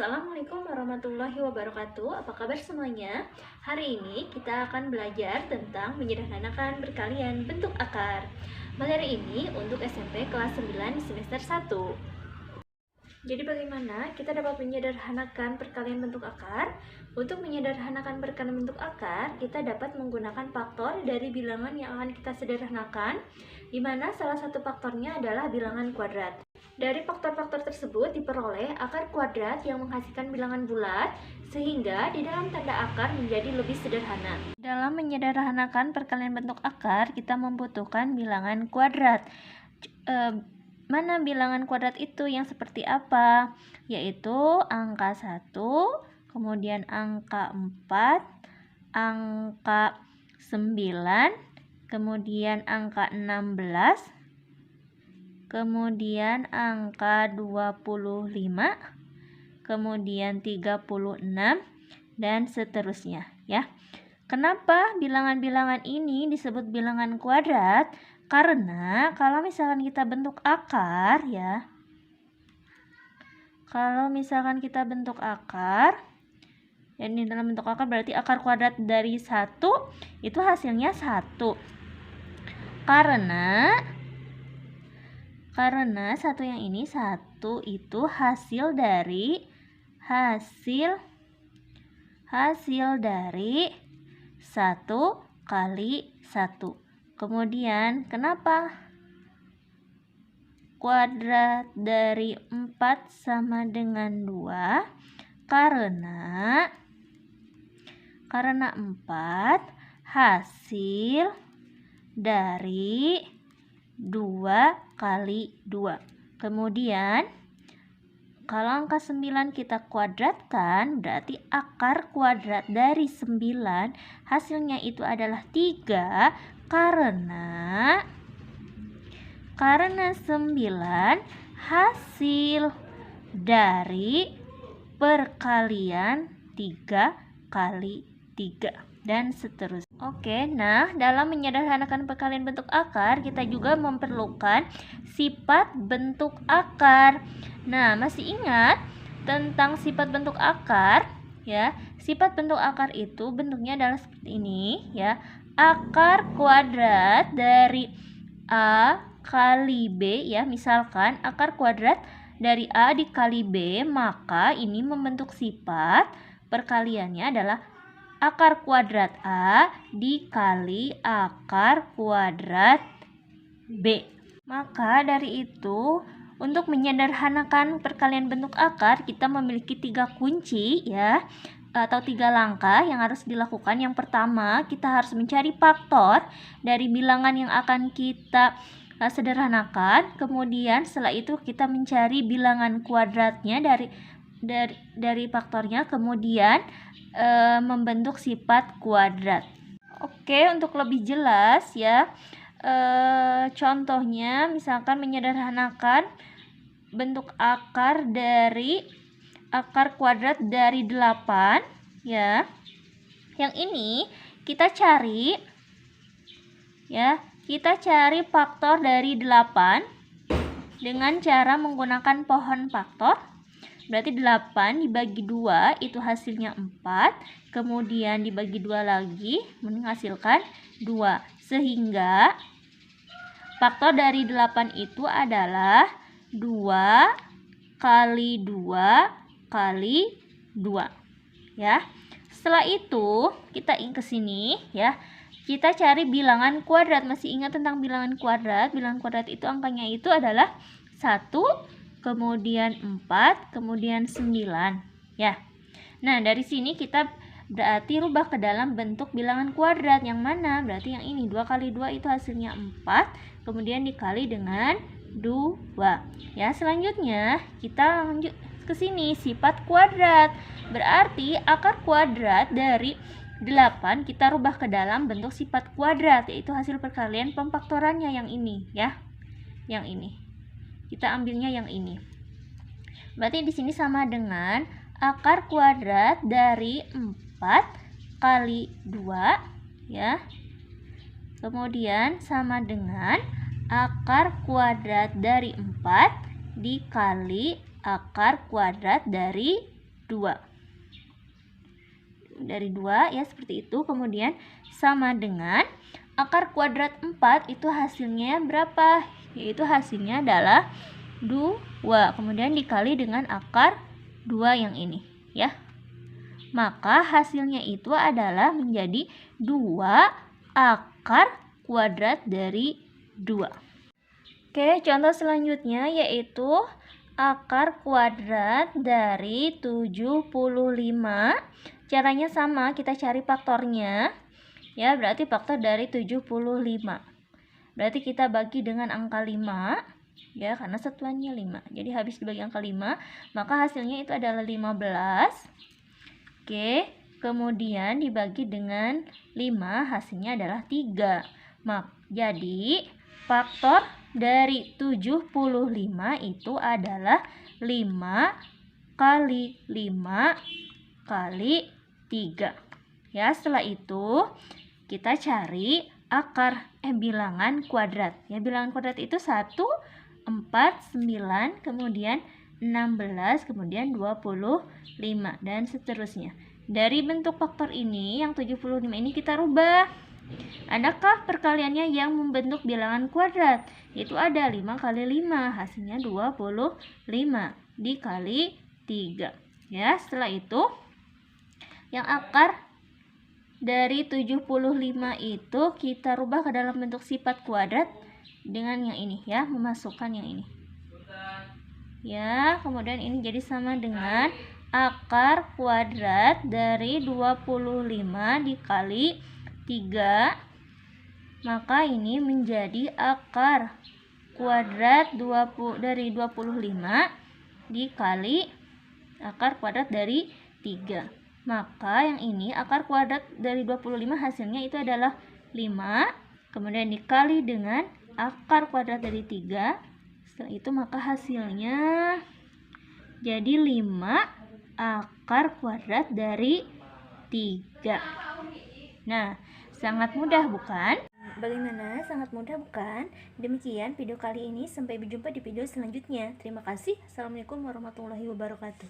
Assalamualaikum warahmatullahi wabarakatuh. Apa kabar semuanya? Hari ini kita akan belajar tentang menyederhanakan perkalian bentuk akar. Materi ini untuk SMP kelas 9 semester 1. Jadi bagaimana kita dapat menyederhanakan perkalian bentuk akar? Untuk menyederhanakan perkalian bentuk akar, kita dapat menggunakan faktor dari bilangan yang akan kita sederhanakan, di mana salah satu faktornya adalah bilangan kuadrat. Dari faktor-faktor tersebut diperoleh akar kuadrat yang menghasilkan bilangan bulat, sehingga di dalam tanda akar menjadi lebih sederhana. Dalam menyederhanakan perkalian bentuk akar, kita membutuhkan bilangan kuadrat. Mana bilangan kuadrat itu yang seperti apa? Yaitu angka 1, kemudian angka 4, angka 9, kemudian angka 16, kemudian angka 25, kemudian 36, dan seterusnya ya. Kenapa bilangan-bilangan ini disebut bilangan kuadrat? Karena kalau misalkan kita bentuk akar ya, ini dalam bentuk akar berarti akar kuadrat dari 1 itu hasilnya 1. Karena 1 yang ini 1 itu hasil dari 1 kali 1. Kemudian kenapa kuadrat dari 4 sama dengan 2? Karena 4 hasil dari 2 kali 2. Kemudian kalau angka 9 kita kuadratkan, berarti akar kuadrat dari 9 hasilnya itu adalah 3, karena 9 hasil dari perkalian 3 kali 3 dan seterusnya. Oke, nah dalam menyederhanakan perkalian bentuk akar kita juga memerlukan sifat bentuk akar. Nah, masih ingat tentang sifat bentuk akar ya? Sifat bentuk akar itu bentuknya adalah seperti ini ya. Akar kuadrat dari A kali B ya, misalkan akar kuadrat dari A dikali B, maka ini membentuk sifat perkaliannya adalah akar kuadrat A dikali akar kuadrat B. Maka dari itu untuk menyederhanakan perkalian bentuk akar kita memiliki 3 kunci ya, atau 3 langkah yang harus dilakukan. Yang pertama, kita harus mencari faktor dari bilangan yang akan kita sederhanakan. Kemudian setelah itu kita mencari bilangan kuadratnya dari faktornya, kemudian membentuk sifat kuadrat. Oke, untuk lebih jelas ya, contohnya misalkan menyederhanakan bentuk akar dari akar kuadrat dari 8 ya. Yang ini kita cari ya, kita cari faktor dari 8 dengan cara menggunakan pohon faktor. Berarti 8 dibagi 2 itu hasilnya 4, kemudian dibagi 2 lagi menghasilkan 2. Sehingga faktor dari 8 itu adalah 2 kali 2 kali 2 ya. Setelah itu kita ke sini ya. Kita cari bilangan kuadrat. Masih ingat tentang bilangan kuadrat? Bilangan kuadrat itu angkanya itu adalah 1, kemudian 4, kemudian 9 ya. Nah, dari sini kita berarti rubah ke dalam bentuk bilangan kuadrat. Yang mana? Berarti yang ini 2 kali 2 itu hasilnya 4, kemudian dikali dengan 2 ya. Selanjutnya kita lanjut ke sini, sifat kuadrat. Berarti akar kuadrat dari 8 kita rubah ke dalam bentuk sifat kuadrat, yaitu hasil perkalian pemfaktorannya yang ini ya. Yang ini. Kita ambilnya yang ini. Berarti di sini sama dengan akar kuadrat dari 4 kali 2 ya. Kemudian sama dengan akar kuadrat dari 4 dikali akar kuadrat dari Dari 2 ya, seperti itu. Kemudian sama dengan akar kuadrat 4 itu hasilnya berapa? Yaitu hasilnya adalah 2. Kemudian dikali dengan akar 2 yang ini ya. Maka hasilnya itu adalah menjadi 2 akar kuadrat dari 2. Oke, contoh selanjutnya yaitu akar kuadrat dari 75. Caranya sama, kita cari faktornya. Ya, berarti faktor dari 75. Berarti kita bagi dengan angka 5. Ya, karena satuannya 5. Jadi habis dibagi angka 5, maka hasilnya itu adalah 15. Oke, kemudian dibagi dengan 5, hasilnya adalah 3. Jadi faktor dari 75 itu adalah 5 kali 5 kali 3. Ya, setelah itu kita cari bilangan kuadrat. Ya, bilangan kuadrat itu 1, 4, 9, kemudian 16, kemudian 25 dan seterusnya. Dari bentuk faktor ini yang 75 ini kita rubah. Adakah perkaliannya yang membentuk bilangan kuadrat? Yaitu ada 5 kali 5, hasilnya 25 dikali 3. Ya, setelah itu yang akar dari 75 itu kita rubah ke dalam bentuk sifat kuadrat dengan yang ini ya, memasukkan yang ini. Ya, kemudian ini jadi sama dengan akar kuadrat dari 25 dikali 3. Maka ini menjadi akar kuadrat dari 25 dikali akar kuadrat dari 3. Maka yang ini akar kuadrat dari 25 hasilnya itu adalah 5. Kemudian dikali dengan akar kuadrat dari 3. Setelah itu maka hasilnya jadi 5 akar kuadrat dari 3. Nah, sangat mudah bukan? Bagaimana? Sangat mudah bukan? Demikian video kali ini, sampai berjumpa di video selanjutnya. Terima kasih. Assalamualaikum warahmatullahi wabarakatuh.